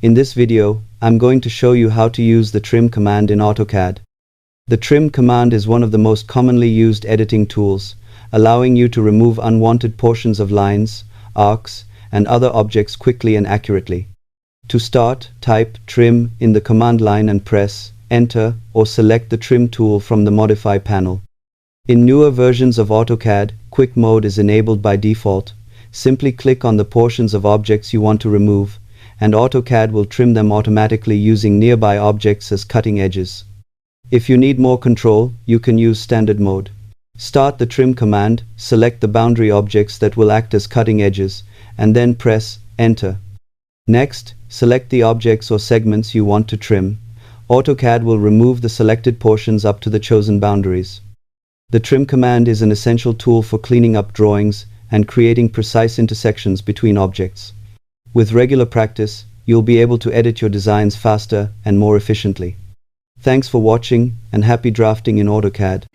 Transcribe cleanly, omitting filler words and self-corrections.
In this video, I'm going to show you how to use the trim command in AutoCAD. The trim command is one of the most commonly used editing tools, allowing you to remove unwanted portions of lines, arcs, and other objects quickly and accurately. To start, type trim in the command line and press Enter or select the trim tool from the Modify panel. In newer versions of AutoCAD, Quick Mode is enabled by default. Simply click on the portions of objects you want to remove, and AutoCAD will trim them automatically using nearby objects as cutting edges. If you need more control, you can use Standard Mode. Start the trim command, select the boundary objects that will act as cutting edges, and then press Enter. Next, select the objects or segments you want to trim. AutoCAD will remove the selected portions up to the chosen boundaries. The trim command is an essential tool for cleaning up drawings and creating precise intersections between objects. With regular practice, you'll be able to edit your designs faster and more efficiently. Thanks for watching, and happy drafting in AutoCAD.